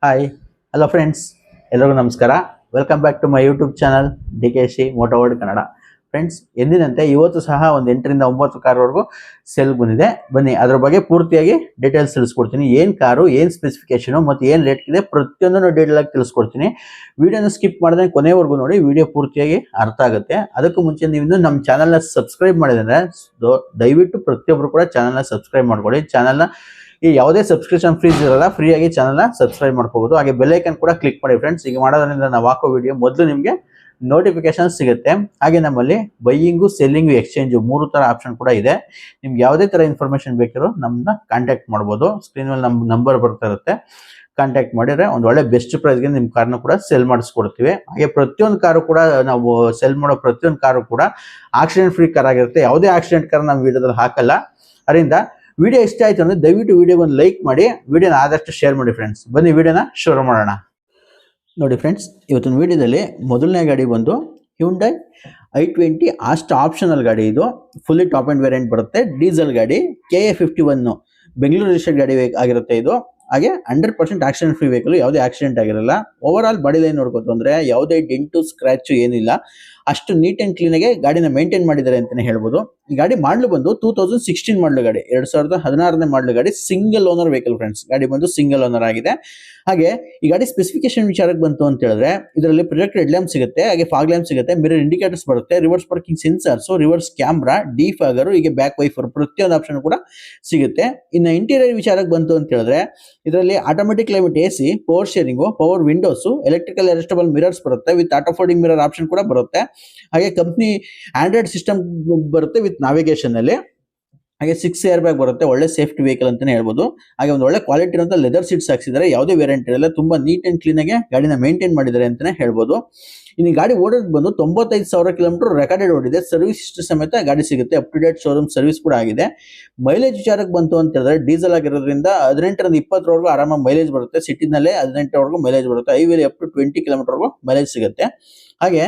Hi hello friends, ಎಲ್ಲರಿಗೂ ನಮಸ್ಕಾರ. Welcome back to my YouTube channel DKC moto world Kannada. Friends, ಎಂದಿನಂತೆ ಇವತ್ತು ಸಹ ಒಂದು 8ರಿಂದ 9 ಕಾರ್ವರೆಗೂ ಸೇಲ್ ಬಂದಿದೆ. ಬನ್ನಿ ಅದ್ರ ಬಗ್ಗೆ ಪೂರ್ತಿಯಾಗಿ ಡೀಟೇಲ್ಸ್ ತಿಳಿಸ್ಕೊಡ್ತೀನಿ. ಏನು ಕಾರು, ಏನು ಸ್ಪೆಸಿಫಿಕೇಶನು ಮತ್ತು ಏನು ರೇಟ್ ಇದೆ ಪ್ರತಿಯೊಂದನ್ನು ಡೀಟೇಲ್ ಆಗಿ ತಿಳಿಸ್ಕೊಡ್ತೀನಿ. ವಿಡಿಯೋನ ಸ್ಕಿಪ್ ಮಾಡಿದ್ರೆ ಕೊನೆವರೆಗೂ ನೋಡಿ, ವಿಡಿಯೋ ಪೂರ್ತಿಯಾಗಿ ಅರ್ಥ ಆಗುತ್ತೆ. ಅದಕ್ಕೂ ಮುಂಚೆ ನೀವು ನಮ್ಮ ಚಾನಲ್ನ ಸಬ್ಸ್ಕ್ರೈಬ್ ಮಾಡಿದ್ರೆ ದಯವಿಟ್ಟು ಪ್ರತಿಯೊಬ್ಬರು ಕೂಡ ಚಾನಲ್ನ ಸಬ್ಸ್ಕ್ರೈಬ್ ಮಾಡ್ಕೊಳ್ಳಿ. ಚಾನಲ್ನ ಈ ಯಾವುದೇ ಸಬ್ಸ್ಕ್ರಿಪ್ಷನ್ ಫೀಸ್ ಇರಲ್ಲ, ಫ್ರೀ ಆಗಿ ಚಾನಲ್ನ ಸಬ್ಸ್ಕ್ರೈಬ್ ಮಾಡ್ಕೋಬಹುದು. ಹಾಗೆ ಬೆಲ್ ಐಕನ್ ಕೂಡ ಕ್ಲಿಕ್ ಮಾಡಿ ಫ್ರೆಂಡ್ಸ್. ಈಗ ಮಾಡೋದ್ರಿಂದ ನಾವು ಹಾಕೋ ವಿಡಿಯೋ ಮೊದಲು ನಿಮಗೆ ನೋಟಿಫಿಕೇಶನ್ ಸಿಗುತ್ತೆ. ಹಾಗೆ ನಮ್ಮಲ್ಲಿ ಬೈಯಿಂಗು, ಸೆಲ್ಲಿಂಗು, ಎಕ್ಸ್ಚೇಂಜು 3 ತರ ಆಪ್ಷನ್ ಕೂಡ ಇದೆ. ನಿಮ್ಗೆ ಯಾವುದೇ ತರ ಇನ್ಫಾರ್ಮೇಶನ್ ಬೇಕಿರೋ ನಮ್ಮನ್ನ ಕಾಂಟ್ಯಾಕ್ಟ್ ಮಾಡ್ಬೋದು. ಸ್ಕ್ರೀನ್ ಮೇಲೆ ನಮ್ಮ ನಂಬರ್ ಬರ್ತಾ ಇರುತ್ತೆ, ಕಾಂಟ್ಯಾಕ್ಟ್ ಮಾಡಿದ್ರೆ ಒಂದು ಒಳ್ಳೆ ಬೆಸ್ಟ್ ಪ್ರೈಸ್ಗೆ ನಿಮ್ಮ ಕಾರ್ನ ಕೂಡ ಸೆಲ್ ಮಾಡಿಸ್ಕೊಡ್ತೀವಿ. ಹಾಗೆ ಪ್ರತಿಯೊಂದು ಕಾರು ಕೂಡ ನಾವು ಸೆಲ್ ಮಾಡೋ ಪ್ರತಿಯೊಂದು ಕಾರು ಕೂಡ ಆಕ್ಸಿಡೆಂಟ್ ಫ್ರೀ ಕಾರ್ ಆಗಿರುತ್ತೆ. ಯಾವುದೇ ಆಕ್ಸಿಡೆಂಟ್ ಕಾರ್ ನಮ್ಮ ವಿಡಿಯೋದಲ್ಲಿ ಹಾಕಲ್ಲ. ಅದರಿಂದ ವಿಡಿಯೋ ಇಷ್ಟ ಆಯ್ತು ಅಂದ್ರೆ ದಯವಿಟ್ಟು ವಿಡಿಯೋಗೆ ಒಂದು ಲೈಕ್ ಮಾಡಿ, ವಿಡಿಯೋನ ಆದಷ್ಟು ಶೇರ್ ಮಾಡಿ ಫ್ರೆಂಡ್ಸ್. ಬನ್ನಿ ವಿಡಿಯೋನ ಶುರು ಮಾಡೋಣ. ನೋಡಿ ಫ್ರೆಂಡ್ಸ್, ಇವತ್ತಿನ ವಿಡಿಯೋದಲ್ಲಿ ಮೊದಲನೇ ಗಾಡಿ ಬಂದು ಹ್ಯುಂಡೈ i20 ಅಷ್ಟು ಆಪ್ಷನಲ್ ಗಾಡಿ. ಇದು ಫುಲ್ಲಿ ಟಾಪ್ ಅಂಡ್ ವೇರಿಯಂಟ್ ಬರುತ್ತೆ, ಡೀಸೆಲ್ ಗಾಡಿ, KA51 ಬೆಂಗಳೂರು ರಿಜಿಸ್ಟರ್ಡ್ ಗಾಡಿ ಆಗಿರುತ್ತೆ ಇದು. ಹಾಗೆ 100% ಆಕ್ಸಿಡೆಂಟ್ ಫ್ರೀ ವೆಹಿಕಲ್, ಯಾವುದೇ ಆಕ್ಸಿಡೆಂಟ್ ಆಗಿರಲ್ಲ. ಓವರ್ ಆಲ್ ಬಾಡಿ ಲೈನ್ ನೋಡ್ಕೋತು ಅಂದ್ರೆ ಯಾವುದೇ ಡೆಂಟು ಸ್ಕ್ರಾಚ್ ಏನಿಲ್ಲ, ಅಷ್ಟು ನೀಟ್ ಅಂಡ್ ಕ್ಲೀನ್ ಆಗಿ ಗಾಡಿನ ಮೇಂಟೈನ್ ಮಾಡಿದ್ದಾರೆ ಅಂತಾನೆ ಹೇಳ್ಬೋದು. ಈ ಗಾಡಿ ಮಾಡಲು ಬಂದು 2016 ಮಾಡಲು ಗಾಡಿ, 2016ನೇ ಮಾಡಲು ಗಾಡಿ, ಸಿಂಗಲ್ ಓನರ್ ವೆಹಿಕಲ್ ಫ್ರೆಂಡ್ಸ್. ಗಾಡಿ ಬಂದು ಸಿಂಗಲ್ ಓನರ್ ಆಗಿದೆ. ಹಾಗೆ ಈ ಗಾಡಿ ಸ್ಪೆಸಿಫಿಕೇಶನ್ ವಿಚಾರಕ್ಕೆ ಬಂತು ಅಂತ ಹೇಳಿದ್ರೆ, ಇದರಲ್ಲಿ ಪ್ರೊಜೆಕ್ಟ್ ಹೆಡ್ ಲ್ಯಾಂಪ್ ಸಿಗುತ್ತೆ, ಹಾಗೆ ಫಾಗ್ ಲ್ಯಾಂಪ್ ಸಿಗುತ್ತೆ, ಮಿರರ್ ಇಂಡಿಕೇಟರ್ಸ್ ಬರುತ್ತೆ, reverse parking sensors, reverse camera, defogger, ಹೀಗೆ ಬ್ಯಾಕ್ ವೈಫರ್ ಪ್ರತಿಯೊಂದು ಆಪ್ಷನ್ ಕೂಡ ಸಿಗುತ್ತೆ. ಇನ್ನು ಇಂಟೀರಿಯರ್ ವಿಚಾರಕ್ಕೆ ಬಂತು ಅಂತ ಹೇಳಿದ್ರೆ, ಇದರಲ್ಲಿ automatic climate AC, power steering, power windows, electrical adjustable mirrors ಬರುತ್ತೆ, with auto folding mirror option ಕೂಡ ಬರುತ್ತೆ. ಹಾಗೆ ಕಂಪ್ನಿ ಆಂಡ್ರಾಯ್ಡ್ ಸಿಸ್ಟಮ್ ಬರುತ್ತೆ ವಿತ್ ನಾವಿಗೇಷನ್ ಅಲ್ಲಿ. ಹಾಗೆ 6 ಏರ್ ಬ್ಯಾಗ್ ಬರುತ್ತೆ, ಒಳ್ಳೆ ಸೇಫ್ಟಿ ವೆಹಿಕಲ್ ಅಂತಾನೆ ಹೇಳ್ಬೋದು. ಹಾಗೆ ಒಂದು ಒಳ್ಳೆ ಕ್ವಾಲಿಟಿ ಇರುವಂತ ಲೆದರ್ ಸೀಟ್ಸ್ ಹಾಕ್ಸಿದ್ದಾರೆ, ಯಾವುದೇ ವೇರಿಯಂಟ್ ಇರಲ್ಲ, ತುಂಬಾ ನೀಟ್ ಅಂಡ್ ಕ್ಲೀನ್ ಆಗಿ ಗಾಡಿನ ಮೇಂಟೈನ್ ಮಾಡಿದ್ದಾರೆ ಅಂತಾನೆ ಹೇಳ್ಬೋದು. ಇನ್ನು ಗಾಡಿ ಓಡೋದು ಬಂದು 95,000 ಕಿಲೋಮೀಟರ್ ರೆಕಾರ್ಡೆಡ್ ಓಡಿದೆ. ಸರ್ವಿಸ್ ಹಿಸ್ಟ್ರಿ ಸಮೇತ ಗಾಡಿ ಸಿಗುತ್ತೆ, up to date showroom service ಕೂಡ ಆಗಿದೆ. ಮೈಲೇಜ್ ವಿಚಾರಕ್ಕೆ ಬಂತು ಅಂತ ಹೇಳಿದ್ರೆ, ಡೀಸೆಲ್ ಆಗಿರೋದ್ರಿಂದ 18ರಿಂದ 20ವರೆಗೂ ಆರಾಮಾಗಿ ಮೈಲೇಜ್ ಬರುತ್ತೆ. ಸಿಟಿನಲ್ಲೇ 18ವರೆಗೂ ಮೈಲೇಜ್ ಬರುತ್ತೆ. ಹೈವೇಲಿ ಅಪ್ ಟು 20 ಕಿಲೋಮೀಟರ್ವರೆಗೂ ಮೈಲೇಜ್ ಸಿಗುತ್ತೆ. ಹಾಗೆ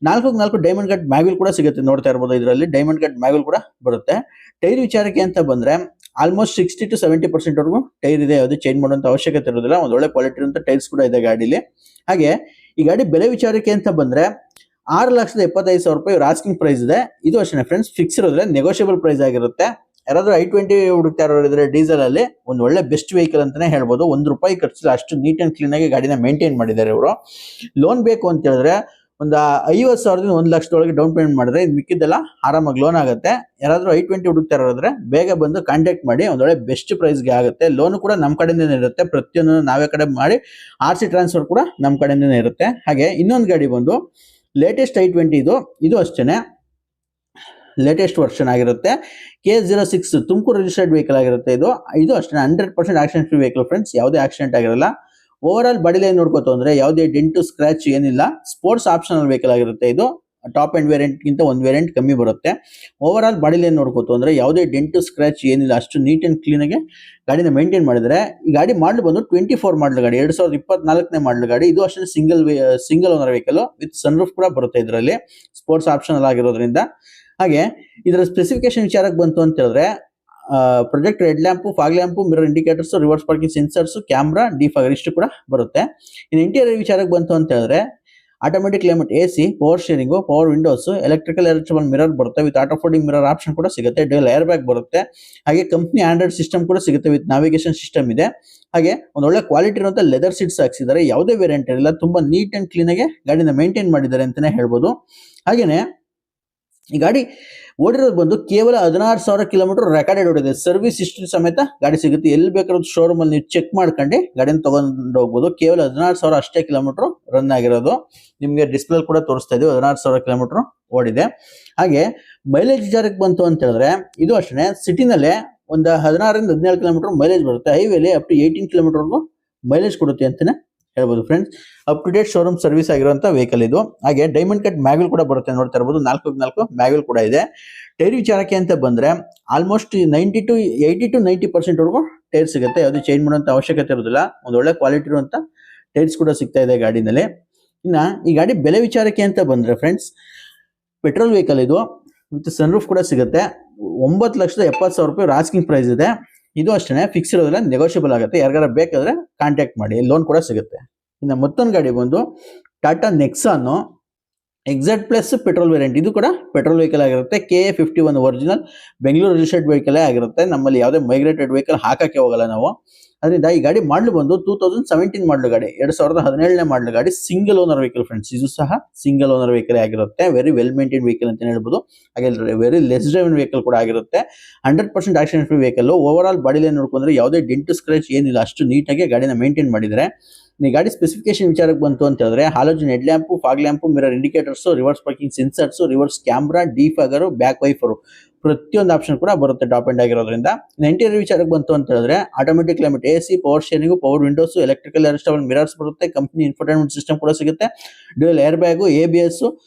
4 ಡೈಮಂಡ್ ಕಟ್ ಮ್ಯಾಗ್ವಿಲ್ ಕೂಡ ಸಿಗುತ್ತೆ, ನೋಡ್ತಾ ಇರ್ಬೋದು. ಇದರಲ್ಲಿ ಡೈಮಂಡ್ ಕಟ್ ಮ್ಯಾಗ್ವಿಲ್ ಕೂಡ ಬರುತ್ತೆ. ಟೈರ್ ವಿಚಾರಕ್ಕೆ ಅಂತ ಬಂದ್ರೆ ಆಲ್ಮೋಸ್ಟ್ 60 to 70% ವರೆಗೂ ಟೈರ್ ಇದೆ, ಯಾವುದೇ ಚೇಂಜ್ ಮಾಡುವಂತ ಅವಶ್ಯಕತೆ ಇರೋದಿಲ್ಲ. ಒಂದು ಒಳ್ಳೆ ಕ್ವಾಲಿಟಿ ಇರುವಂತ ಟೈರ್ಸ್ ಕೂಡ ಇದೆ ಗಾಡಿಲಿ. ಹಾಗೆ ಈ ಗಾಡಿ ಬೆಲೆ ವಿಚಾರಕ್ಕೆ ಅಂತ ಬಂದ್ರೆ 6,75,000 ರೂಪಾಯಿ ಆಸ್ಕಿಂಗ್ ಪ್ರೈಸ್ ಇದೆ. ಇದು ಅಷ್ಟೇ ಫ್ರೆಂಡ್ಸ್, ಫಿಕ್ಸ್ ಇರೋದ್ರೆ ನೆಗೋಷಿಯಬಲ್ ಪ್ರೈಸ್ ಆಗಿರುತ್ತೆ. ಯಾರಾದ್ರೂ i20 ಹುಡುಕ್ತಾ ಇರೋರಿದ್ರೆ ಡೀಸೆಲ್ ಅಲ್ಲಿ ಒಂದು ಒಳ್ಳೆ ಬೆಸ್ಟ್ ವೆಹಿಕಲ್ ಅಂತಾನೆ ಹೇಳ್ಬೋದು. ₹1 ಖರ್ಚಿಲ್ಲ, ಅಷ್ಟು ನೀಟ್ ಅಂಡ್ ಕ್ಲೀನ್ ಆಗಿ ಗಾಡಿನ ಮೇಂಟೈನ್ ಮಾಡಿದ್ದಾರೆ ಇವರು. ಲೋನ್ ಬೇಕು ಅಂತ ಹೇಳಿದ್ರೆ ಒಂದು 50,000ದಿಂದ 1,00,000 ಡೌನ್ ಪೇಮೆಂಟ್ ಮಾಡಿದ್ರೆ ಇದು ಮಿಕ್ಕಿದ್ದೆಲ್ಲ ಆರಾಮಾಗಿ ಲೋನ್ ಆಗುತ್ತೆ. ಯಾರಾದ್ರೂ i20 ಹುಡುಕ್ತಾ ಇರೋದ್ರೆ ಬೇಗ ಬಂದು ಕಾಂಟ್ಯಾಕ್ಟ್ ಮಾಡಿ, ಒಂದೊಳ್ಳೆ ಬೆಸ್ಟ್ ಪ್ರೈಸ್ಗೆ ಆಗುತ್ತೆ. ಲೋನ್ ಕೂಡ ನಮ್ಮ ಕಡೆಯಿಂದನೇ ಇರುತ್ತೆ, ಪ್ರತಿಯೊಂದು ನಾವೇ ಕಡೆ ಮಾಡಿ. RC ಟ್ರಾನ್ಸ್ಫರ್ ಕೂಡ ನಮ್ಮ ಕಡೆಯಿಂದನೇ ಇರುತ್ತೆ. ಹಾಗೆ ಇನ್ನೊಂದು ಗಾಡಿ ಬಂದು ಲೇಟೆಸ್ಟ್ i20 ಇದು ಅಷ್ಟೇನೆ ಲೇಟೆಸ್ಟ್ ವರ್ಷನ್ ಆಗಿರುತ್ತೆ. K06 ತುಮಕೂರು ರಿಜಿಸ್ಟರ್ಡ್ ವೆಹಿಕಲ್ ಆಗಿರುತ್ತೆ. ಇದು ಅಷ್ಟೇ 100% ಆಕ್ಸಿಡೆಂಟ್ ಫ್ರೀ ವೆಹಿಕಲ್ ಫ್ರೆಂಡ್ಸ್, ಯಾವುದೇ ಆಕ್ಸಿಡೆಂಟ್ ಆಗಿರಲ್ಲ. ಓವರ್ ಆಲ್ ಬಾಡಿ ಲೈನ್ ನೋಡ್ಕೋತು ಅಂದ್ರೆ ಯಾವುದೇ ಡೆಂಟು ಸ್ಕ್ರಾಚ್ ಏನಿಲ್ಲ. ಸ್ಪೋರ್ಟ್ಸ್ ಆಪ್ಷನಲ್ ವೆಹಿಕಲ್ ಆಗಿರುತ್ತೆ. ಇದು ಟಾಪ್ ಅಂಡ್ ವೇರಿಯಂಟ್ ಗಿಂತ ಒಂದು ವೇರಿಯಂಟ್ ಕಮ್ಮಿ ಬರುತ್ತೆ. ಓವರ್ ಆಲ್ ಬಾಡಿ ಲೈನ್ ನೋಡ್ಕೋತು ಅಂದ್ರೆ ಯಾವುದೇ ಡೆಂಟು ಸ್ಕ್ರಾಚ್ ಏನಿಲ್ಲ, ಅಷ್ಟು ನೀಟ್ ಅಂಡ್ ಕ್ಲೀನ್ ಆಗಿ ಗಾಡಿನ ಮೇಂಟೈನ್ ಮಾಡಿದರೆ. ಈ ಗಾಡಿ ಮಾಡಲು ಬಂದು 24 ಮಾಡಲ್ ಗಾಡಿ, 2024ನೇ ಮಾಡಲ್ ಗಾಡಿ. ಇದು ಅಷ್ಟೇ single owner vehicle with sunroof ಕೂಡ ಬರುತ್ತೆ ಇದರಲ್ಲಿ, ಸ್ಪೋರ್ಟ್ಸ್ ಆಪ್ಷನಲ್ ಆಗಿರೋದ್ರಿಂದ. ಹಾಗೆ ಇದರ ಸ್ಪೆಸಿಫಿಕೇಶನ್ ವಿಚಾರಕ್ಕೆ ಬಂತು ಅಂತ ಹೇಳಿದ್ರೆ, project head lamp, fog lamp, mirror indicators, reverse parking sensors, camera, defogger ಇಷ್ಟು ಕೂಡ ಬರುತ್ತೆ. ಇನ್ನು ಇಂಟೀರಿಯರ್ ವಿಚಾರಕ್ಕೆ ಬಂತು ಅಂತ ಹೇಳಿದ್ರೆ, automatic climate AC, power steering, power windows, electrical adjustable mirror ಬರುತ್ತೆ, with auto folding mirror option ಕೂಡ ಸಿಗುತ್ತೆ, ಡ್ಯುಯಲ್ ಏರ್ ಬ್ಯಾಗ್ ಬರುತ್ತೆ. ಹಾಗೆ ಕಂಪ್ನಿ ಆಂಡ್ರಾಯ್ಡ್ ಸಿಸ್ಟಮ್ ಕೂಡ ಸಿಗುತ್ತೆ ವಿತ್ ನಾವಿಗೇಷನ್ ಸಿಸ್ಟಮ್ ಇದೆ. ಹಾಗೆ ಒಂದು ಒಳ್ಳೆ ಕ್ವಾಲಿಟಿ ಇರುವಂತ ಲೆದರ್ ಸೀಟ್ಸ್ ಹಾಕ್ಸಿದ್ದಾರೆ, ಯಾವುದೇ ವೇರಿಯಂಟ್ ಇರಲ್ಲ, ತುಂಬಾ ನೀಟ್ ಅಂಡ್ ಕ್ಲೀನ್ ಆಗಿ ಗಾಡಿನ ಮೇಂಟೈನ್ ಮಾಡಿದ್ದಾರೆ ಅಂತಾನೆ ಹೇಳ್ಬೋದು. ಹಾಗೇನೆ ಈ ಗಾಡಿ ಓಡಿರೋದು ಬಂದು ಕೇವಲ 16,000 ಕಿಲೋಮೀಟರ್ ರೆಕಾರ್ಡೆಡ್ ಓಡಿದೆ. ಸರ್ವಿಸ್ ಹಿಸ್ಟ್ರಿ ಸಮೇತ ಗಾಡಿ ಸಿಗುತ್ತೆ. ಎಲ್ಲಿ ಬೇಕಾದ್ರೂ ಶೋರೂಮ್ ಅಲ್ಲಿ ನೀವು ಚೆಕ್ ಮಾಡ್ಕೊಂಡು ಗಾಡಿನ ತಗೊಂಡು ಹೋಗ್ಬೋದು. ಕೇವಲ 16,000 ಅಷ್ಟೇ ಕಿಲೋಮೀಟರ್ ರನ್ ಆಗಿರೋದು. ನಿಮ್ಗೆ ಡಿಸ್ಪ್ಲೇ ಕೂಡ ತೋರಿಸ್ತಾ ಇದೀವಿ, 16,000 ಕಿಲೋಮೀಟರ್ ಓಡಿದೆ. ಹಾಗೆ ಮೈಲೇಜ್ ವಿಚಾರಕ್ಕೆ ಬಂತು ಅಂತ ಹೇಳಿದ್ರೆ, ಇದು ಅಷ್ಟೇ ಸಿಟಿನಲ್ಲೇ ಒಂದು 16ರಿಂದ 17 ಕಿಲೋಮೀಟರ್ ಮೈಲೇಜ್ ಬರುತ್ತೆ. ಹೈವೇಲಿ ಅಪ್ ಟು 18 ಕಿಲೋಮೀಟರ್ಗೂ ಮೈಲೇಜ್ ಕೊಡುತ್ತೆ ಅಂತಾನೆ ಹೇಳ್ಬೋದು friends. Up to date showroom service ಆಗಿರುವಂತ ವೆಹಿಕಲ್ ಇದು. ಹಾಗೆ ಡೈಮಂಡ್ ಕಟ್ ಮ್ಯಾಗ್ವಿಲ್ ಕೂಡ ಬರುತ್ತೆ, ನೋಡ್ತಾ ಇರಬಹುದು. 4 ಮ್ಯಾಗ್ವಿಲ್ ಕೂಡ ಇದೆ. ಟೈರ್ ವಿಚಾರಕ್ಕೆ ಅಂತ ಬಂದ್ರೆ ಆಲ್ಮೋಸ್ಟ್ 80 to 90% ವರೆಗೂ ಟೈರ್ ಸಿಗುತ್ತೆ, ಯಾವ್ದು ಚೇಂಜ್ ಮಾಡುವಂತ ಅವಶ್ಯಕತೆ ಇರೋದಿಲ್ಲ. ಒಂದು ಒಳ್ಳೆ ಕ್ವಾಲಿಟಿ ಇರುವಂತ ಟೈರ್ಸ್ ಕೂಡ ಸಿಗ್ತಾ ಇದೆ ಗಾಡಿನಲ್ಲಿ. ಇನ್ನ ಈ ಗಾಡಿ ಬೆಲೆ ವಿಚಾರಕ್ಕೆ ಅಂತ ಬಂದ್ರೆ ಫ್ರೆಂಡ್ಸ್, ಪೆಟ್ರೋಲ್ ವೆಹಿಕಲ್ ಇದು ವಿತ್ ಸನ್ರೂಫ್ ಕೂಡ ಸಿಗುತ್ತೆ. 9,70,000 ರೂಪಾಯಿ ಆಸ್ಕಿಂಗ್ ಪ್ರೈಸ್ ಇದೆ. ಇದು ಅಷ್ಟೇ ಫಿಕ್ಸ್ ಇರೋದಿಲ್ಲ, ನೆಗೋಷಿಯಬಲ್ ಆಗುತ್ತೆ. ಯಾರಿಗಾರ ಬೇಕಾದ್ರೆ ಕಾಂಟ್ಯಾಕ್ಟ್ ಮಾಡಿ, ಲೋನ್ ಕೂಡ ಸಿಗುತ್ತೆ. ಇನ್ನು ಮತ್ತೊಂದು ಗಾಡಿ ಬಂದು Tata Nexon exact plus petrol variant. ಇದು ಕೂಡ ಪೆಟ್ರೋಲ್ ವೆಹಿಕಲ್ ಆಗಿರುತ್ತೆ. KA51 original Bengaluru registered vehicle ಆಗಿರುತ್ತೆ. ನಮ್ಮಲ್ಲಿ ಯಾವುದೇ ಮೈಗ್ರೇಟೆಡ್ ವೆಹಿಕಲ್ ಹಾಕಕ್ಕೆ ಹೋಗಲ್ಲ ನಾವು. ಅದರಿಂದ ಈ ಗಾಡಿ ಮಾಡಲು ಬಂದು 2017 ಮಾಡಲು ಗಾಡಿ, 2017ನೇ ಮಾಡಲು ಗಾಡಿ, ಸಿಂಗಲ್ ಓನರ್ ವೆಹಿಕಲ್ ಫ್ರೆಂಡ್ಸ್. ಇದು ಸಹ ಸಿಂಗಲ್ ಓನರ್ ವೆಹಿಕಲ್ ಆಗಿರುತ್ತೆ. ವೆರಿ ವೆಲ್ ಮೇಂಟೈನ್ ವೆಹಿಕಲ್ ಅಂತ ಹೇಳ್ಬೋದು. ಹಾಗೆ ವೆರಿ ಲೆಸ್ ಡ್ರೈವನ್ ವೆಹಿಕಲ್ ಕೂಡ ಆಗಿರುತ್ತೆ. 100% accident free vehicle. Over all body line ನೋಡ್ಕೊಂಡ್ರೆ ಯಾವುದೇ ಡೆಂಟ್ ಸ್ಕ್ರಾಚ್ ಏನಿಲ್ಲ, ಅಷ್ಟು ನೀಟಾಗಿ ಗಾಡಿನ ಮೇಂಟೈನ್ ಮಾಡಿದರೆ. ಈ ಗಾಡಿ ಸ್ಪೆಸಿಫಿಕೇಶನ್ ವಿಚಾರಕ್ಕೆ ಬಂತು ಅಂತ ಹೇಳಿದ್ರೆ halogen head lamp, fog lamp, mirror indicators, reverse parking sensors, reverse camera, defogger, back wiper, ಪ್ರತಿಯೊಂದು ಆಪ್ಷನ್ ಕೂಡ ಬರುತ್ತೆ ಟಾಪ್ ಎಂಡ್ ಆಗಿರೋದ್ರಿಂದ. ಇಂಟೀರಿಯರ್ ವಿಚಾರಕ್ಕೆ ಬಂತು ಅಂತ ಹೇಳಿದ್ರೆ automatic climate AC, power steering, power windows, electrical adjustable mirrors ಬರುತ್ತೆ. ಕಂಪನಿ ಇನ್ಫೋಟೈನ್ಮೆಂಟ್ ಸಿಸ್ಟಮ್ ಕೂಡ ಸಿಗುತ್ತೆ. ಡ್ಯೂಯಲ್ ಏರ್ ಬ್ಯಾಗು, ABS,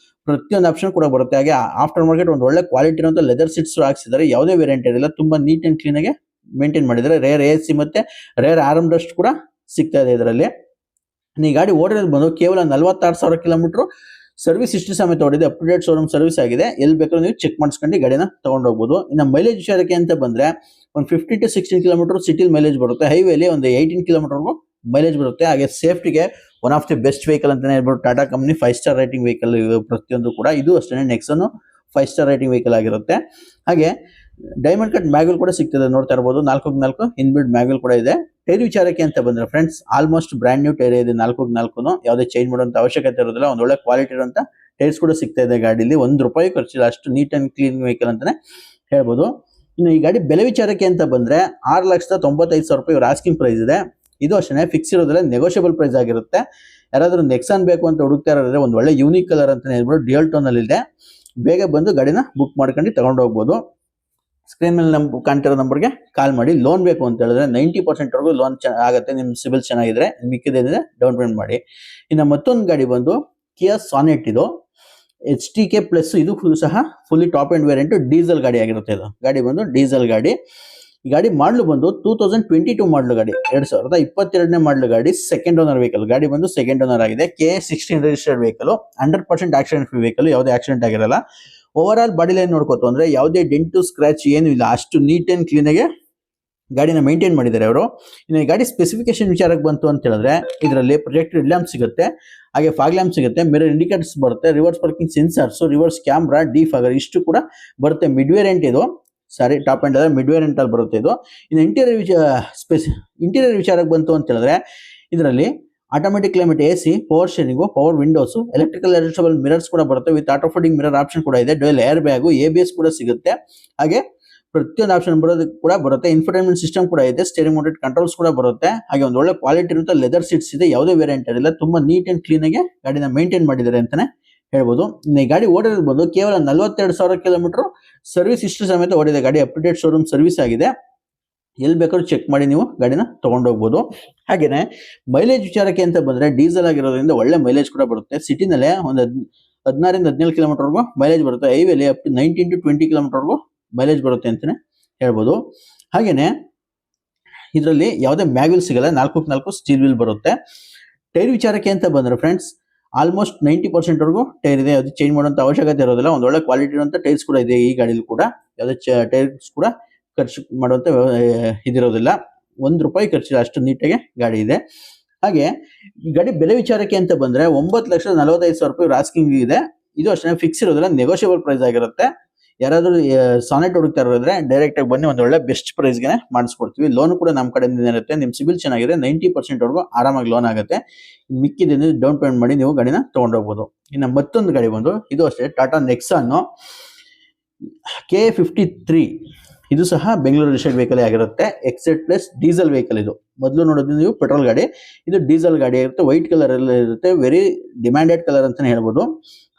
ಪ್ರತಿಯೊಂದು ಆಪ್ಷನ್ ಕೂಡ ಬರುತ್ತೆ. ಹಾಗೆ ಆಫ್ಟರ್ ಮಾರ್ಕೆಟ್ ಒಂದು ಒಳ್ಳೆ ಕ್ವಾಲಿಟಿ ಇರುವಂತ ಲೆದರ್ ಸೀಟ್ಸ್ ಹಾಕ್ಸಿದ್ದಾರೆ. ಯಾವುದೇ ವೇರಿಯಂಟ್ ಇರಲಿಲ್ಲ, ತುಂಬಾ ನೀಟ್ ಅಂಡ್ ಕ್ಲೀನ್ ಆಗಿ ಮೇಂಟೈನ್ ಮಾಡಿದ್ದಾರೆ. ರೇರ್ AC ಮತ್ತೆ ರೇರ್ ಆರ್ಮ್ ರೆಸ್ಟ್ ಕೂಡ ಸಿಗ್ತಾ ಇದೆ ಇದರಲ್ಲಿ. ಈ ಗಾಡಿ ಓಡಿರೋದು ಬಂದು ಕೇವಲ 46,000 ಕಿಲೋಮೀಟರ್. ಸರ್ವಿಸ್ ಹಿಸ್ಟ್ರಿ ಸಮೇತ ಓಡಿದೆ. Up to date showroom service ಆಗಿದೆ. ಎಲ್ಲಿ ಬೇಕಾದ್ರೂ ನೀವು ಚೆಕ್ ಮಾಡಿಸ್ಕೊಂಡು ಗಾಡಿನ ತಗೊಂಡು ಹೋಗ್ಬೋದು. ಇನ್ನು ಮೈಲೇಜ್ ವಿಚಾರಕ್ಕೆ ಅಂತ ಬಂದ್ರೆ ಒಂದು 15 to 16 ಕಿಲೋಮೀಟರ್ ಸಿಟಿ ಮೈಲೇಜ್ ಬರುತ್ತೆ. ಹೈವೇಲಿ ಒಂದು 18 ಕಿಲೋಮೀಟರ್ಗೂ ಮೈಲೇಜ್ ಬರುತ್ತೆ. ಹಾಗೆ ಸೇಫ್ಟಿಗೆ one of the best vehicle ಅಂತಾನೆ ಹೇಳ್ಬೋದು. Tata company 5 star rating vehicle ಪ್ರತಿಯೊಂದು ಕೂಡ. ಇದು ಅಷ್ಟೇ ನೆಕ್ಸನ್ 5 ಸ್ಟಾರ್ ರೇಟಿಂಗ್ ವೆಹಿಕಲ್ ಆಗಿರುತ್ತೆ. ಹಾಗೆ ಡೈಮಂಡ್ ಕಟ್ ಮ್ಯಾಗ್ವಿಲ್ ಕೂಡ ಸಿಗ್ತದೆ, ನೋಡ್ತಾ ಇರಬಹುದು. 4x4 ಇನ್ಬಿಲ್ಡ್ ಮ್ಯಾಗ್ವಿಲ್ ಕೂಡ ಇದೆ. ಟೈರ್ ವಿಚಾರಕ್ಕೆ ಅಂತ ಬಂದ್ರೆ friends almost brand new tyre ಇದೆ. 4x4 ಯಾವುದೇ ಚೇಂಜ್ ಮಾಡುವಂತ ಅವಶ್ಯಕತೆ ಇರೋದಿಲ್ಲ. ಒಂದು ಒಳ್ಳೆ ಕ್ವಾಲಿಟಿ ಇರುವಂತ ಟೈರ್ಸ್ ಕೂಡ ಸಿಗ್ತಾ ಇದೆ ಗಾಡಿಲಿ. ₹1 ಖರ್ಚಿಲ್ಲ, ಅಷ್ಟು ನೀಟ್ ಅಂಡ್ ಕ್ಲೀನ್ ವೆಹಿಕಲ್ ಅಂತಾನೆ ಹೇಳ್ಬೋದು. ಇನ್ನು ಈ ಗಾಡಿ ಬೆಲೆ ವಿಚಾರಕ್ಕೆ ಅಂತ ಬಂದ್ರೆ ₹6,95,000 ಇವ್ರ ಆಸ್ಕಿಂಗ್ ಪ್ರೈಸ್ ಇದೆ. ಇದು ಅಷ್ಟೇ ಫಿಕ್ಸ್ ಇರೋದಿಲ್ಲ, ನೆಗೋಷಿಯಬಲ್ ಪ್ರೈಸ್ ಆಗಿರುತ್ತೆ. ಯಾರಾದ್ರೂ ನೆಕ್ಸಾನ್ ಬೇಕು ಅಂತ ಹುಡುಕ್ತಾ ಇರೋದ್ರೆ ಒಂದು ಒಳ್ಳೆ ಯೂನಿಕ್ ಕಲರ್ ಅಂತಾನೆ ಹೇಳ್ಬೋದು. ಡ್ಯೂಯಲ್ ಟೋನ್ ಅಲ್ಲಿ ಇದೆ. ಬೇಗ ಬಂದು ಗಾಡಿನ ಬುಕ್ ಮಾಡ್ಕೊಂಡು ತಗೊಂಡು ಹೋಗ್ಬೋದು. ಸ್ಕ್ರೀನ್ ಮೇಲೆ ಕಾಣ್ತಿರೋ ನಂಬರ್ಗೆ ಕಾಲ್ ಮಾಡಿ. ಲೋನ್ ಬೇಕು ಅಂತ ಹೇಳಿದ್ರೆ 90% ವರೆಗೂ ಲೋನ್ ಆಗುತ್ತೆ. ನಿಮ್ ಸಿಬಿಲ್ ಚೆನ್ನಾಗಿದ್ರೆ ಮಿಕ್ಕಿದೇನಿದೆ ಡೌನ್ ಪೇಮೆಂಟ್ ಮಾಡಿ. ಇನ್ನು ಮತ್ತೊಂದು ಗಾಡಿ ಬಂದು ಕಿಯಾ ಸಾನೆಟ್. ಇದು HTK ಪ್ಲಸ್. ಇದು ಸಹ fully top and variant diesel ಗಾಡಿ ಆಗಿರುತ್ತೆ. ಇದು ಗಾಡಿ ಬಂದು ಡೀಸೆಲ್ ಗಾಡಿ. ಈ ಗಾಡಿ ಮಾಡಲು ಬಂದು 2022 ಮಾಡಲು ಗಾಡಿ, 2022ನೇ ಮಾಡಲು ಗಾಡಿ, ಸೆಕೆಂಡ್ ಓನರ್ ವೆಹಿಕಲ್. ಗಾಡಿ ಬಂದು ಸೆಕೆಂಡ್ ಓನರ್ ಆಗಿದೆ. KA16 registered vehicle, 100% accident free vehicle, ಯಾವುದೇ ಆಕ್ಸಿಡೆಂಟ್ ಆಗಿರಲ್ಲ. ಓವರ್ ಆಲ್ ಬಾಡಿ ಲೈನ್ ನೋಡ್ಕೋತು ಅಂದ್ರೆ ಯಾವುದೇ ಡೆಂಟು ಸ್ಕ್ರಾಚ್ ಏನು ಇಲ್ಲ, ಅಷ್ಟು ನೀಟ್ ಅಂಡ್ ಕ್ಲೀನ್ ಆಗಿ ಗಾಡಿನ ಮೇಂಟೈನ್ ಮಾಡಿದ್ದಾರೆ ಅವರು. ಇನ್ನು ಈ ಗಾಡಿ ಸ್ಪೆಸಿಫಿಕೇಶನ್ ವಿಚಾರಕ್ಕೆ ಬಂತು ಅಂತ ಹೇಳಿದ್ರೆ ಇದರಲ್ಲಿ ಪ್ರೊಜೆಕ್ಟರ್ ಹೆಡ್ ಲ್ಯಾಂಪ್ ಸಿಗುತ್ತೆ. ಹಾಗೆ ಫಾಗ್ ಲ್ಯಾಂಪ್ ಸಿಗುತ್ತೆ, ಮಿರರ್ ಇಂಡಿಕೇಟರ್ಸ್ ಬರುತ್ತೆ, reverse parking sensors, reverse camera, defogger, ಇಷ್ಟು ಕೂಡ ಬರುತ್ತೆ. ಮಿಡ್ ವೇರಿಯಂಟ್ ಇದು, sorry top and mid variant ಅಲ್ಲಿ ಬರುತ್ತೆ ಇದು. ಇನ್ನು ಇಂಟೀರಿಯರ್ ವಿಚಾರಕ್ಕೆ ಬಂತು ಅಂತ ಹೇಳಿದ್ರೆ ಇದರಲ್ಲಿ automatic climate AC, power steering, power windows, electrical adjustable mirrors ಕೂಡ ಬರುತ್ತೆ. With auto folding mirror option ಕೂಡ ಇದೆ. ಡ್ಯೂಯಲ್ ಏರ್ ಬ್ಯಾಗು, ABS ಕೂಡ ಸಿಗುತ್ತೆ. ಹಾಗೆ ಪ್ರತಿಯೊಂದು ಆಪ್ಷನ್ ಬರೋದು ಕೂಡ ಬರುತ್ತೆ. ಇನ್ಫೋಟೈನ್ಮೆಂಟ್ ಸಿಸ್ಟಮ್ ಕೂಡ ಇದೆ. ಸ್ಟೇರಿಂಗ್ ಮೌಂಟೆಡ್ ಕಂಟ್ರೋಲ್ಸ್ ಕೂಡ ಬರುತ್ತೆ. ಹಾಗೆ ಒಂದು ಒಳ್ಳೆ ಕ್ವಾಲಿಟಿ ಇರುತ್ತೆ. ಲೆದರ್ ಸೀಟ್ಸ್ ಇದೆ. ಯಾವುದೇ ವೇರಿಯಂಟ್ ಇರಲಿಲ್ಲ, ತುಂಬಾ ನೀಟ್ ಅಂಡ್ ಕ್ಲೀನ್ ಆಗಿ ಗಾಡಿನ ಮೇಂಟೈನ್ ಮಾಡಿದ್ದಾರೆ ಅಂತಾನೆ ಹೇಳ್ಬೋದು. ಈ ಗಾಡಿ ಓಡಿರೋದು ಬಂದು ಕೇವಲ 42,000 ಕಿಲೋಮೀಟರ್. ಸರ್ವಿಸ್ ಹಿಸ್ಟ್ರಿ ಸಮೇತ ಓಡಿದೆ ಗಾಡಿ. Up to date showroom service ಆಗಿದೆ. ಎಲ್ಲಿ ಬೇಕಾದ್ರೂ ಚೆಕ್ ಮಾಡಿ ನೀವು ಗಾಡಿನ ತಗೊಂಡು ಹೋಗ್ಬೋದು. ಹಾಗೇನೆ ಮೈಲೇಜ್ ವಿಚಾರಕ್ಕೆ ಅಂತ ಬಂದ್ರೆ ಡೀಸೆಲ್ ಆಗಿರೋದ್ರಿಂದ ಒಳ್ಳೆ ಮೈಲೇಜ್ ಕೂಡ ಬರುತ್ತೆ. ಸಿಟಿನಲ್ಲೇ ಒಂದು 16 ರಿಂದ 17 ಕಿಲೋಮೀಟರ್ವರೆಗೂ ಮೈಲೇಜ್ ಬರುತ್ತೆ. ಹೈವೇಲಿ ಅಪ್ ಟು 19 to 20 ಕಿಲೋಮೀಟರ್ವರೆಗೂ ಮೈಲೇಜ್ ಬರುತ್ತೆ ಅಂತಾನೆ ಹೇಳ್ಬೋದು. ಹಾಗೇನೆ ಇದರಲ್ಲಿ ಯಾವುದೇ ಮ್ಯಾಗ್ವಿಲ್ ಸಿಗಲ್ಲ, 4x4 ಸ್ಟೀಲ್ ವೀಲ್ ಬರುತ್ತೆ. ಟೈರ್ ವಿಚಾರಕ್ಕೆ ಅಂತ ಬಂದ್ರೆ ಫ್ರೆಂಡ್ಸ್ ಆಲ್ಮೋಸ್ಟ್ 90% ವರೆಗೂ ಟೈರ್ ಇದೆ. ಅದು ಚೇಂಜ್ ಮಾಡುವಂತ ಅವಶ್ಯಕತೆ ಇರೋದಿಲ್ಲ. ಒಂದು ಒಳ್ಳೆ ಕ್ವಾಲಿಟಿ ಇರುವಂತ ಟೈರ್ಸ್ ಕೂಡ ಇದೆ ಈ ಗಾಡಿಲಿ ಕೂಡ. ಯಾವುದೇ ಟೈರ್ಸ್ ಕೂಡ ಖರ್ಚು ಮಾಡುವಂತ ಇದಿರೋದಿಲ್ಲ. ₹1 ಖರ್ಚಿಲ್ಲ, ಅಷ್ಟು ನೀಟಾಗಿ ಗಾಡಿ ಇದೆ. ಹಾಗೆ ಈ ಗಾಡಿ ಬೆಲೆ ವಿಚಾರಕ್ಕೆ ಅಂತ ಬಂದ್ರೆ 9,45,000 ಆಸ್ಕಿಂಗ್ ಇದೆ. ಇದು ಅಷ್ಟೇ ಫಿಕ್ಸ್ ಇರೋದಿಲ್ಲ, ನೆಗೋಷಿಯಬಲ್ ಪ್ರೈಸ್ ಆಗಿರುತ್ತೆ. ಯಾರಾದ್ರೂ ಸಾನೆಟ್ ಹುಡುಕ್ತಾ ಇರೋದ್ರೆ ಡೈರೆಕ್ಟ್ ಆಗಿ ಬನ್ನಿ, ಒಂದು ಒಳ್ಳೆ ಬೆಸ್ಟ್ ಪ್ರೈಸ್ಗೆ ಮಾಡಿಸ್ಕೊಡ್ತೀವಿ. ಲೋನ್ ಕೂಡ ನಮ್ಮ ಕಡೆಯಿಂದ ಇರುತ್ತೆ. ನಿಮ್ ಸಿಬಿಲ್ ಚೆನ್ನಾಗಿದೆ 90% ವರೆಗೂ ಆರಾಮಾಗಿ ಲೋನ್ ಆಗುತ್ತೆ. ಮಿಕ್ಕಿದಿಂದ ಡೌನ್ ಪೇಮೆಂಟ್ ಮಾಡಿ ನೀವು ಗಾಡಿನ ತಗೊಂಡು ಹೋಗ್ಬೋದು. ಇನ್ನು ಮತ್ತೊಂದು ಗಾಡಿ ಬಂದು ಇದು ಅಷ್ಟೇ ಟಾಟಾ ನೆಕ್ಸಾನ್ KA53. ಇದು ಸಹ ಬೆಂಗಳೂರು ರಿಜಿಸ್ಟರ್ಡ್ ವೆಹಿಕಲ್ ಆಗಿರುತ್ತೆ. ಎಕ್ಸೆಟ್ ಪ್ಲಸ್ ಡೀಸೆಲ್ ವೆಹಿಕಲ್. ಇದು ಮೊದಲು ನೋಡೋದು ನೀವು ಪೆಟ್ರೋಲ್ ಗಾಡಿ, ಇದು ಡೀಸೆಲ್ ಗಾಡಿ ಆಗಿರುತ್ತೆ. ವೈಟ್ ಕಲರ್ ಎಲ್ಲ ಇರುತ್ತೆ. ವೆರಿ ಡಿಮ್ಯಾಂಡೆಡ್ ಕಲರ್ ಅಂತಾನೆ ಹೇಳ್ಬೋದು.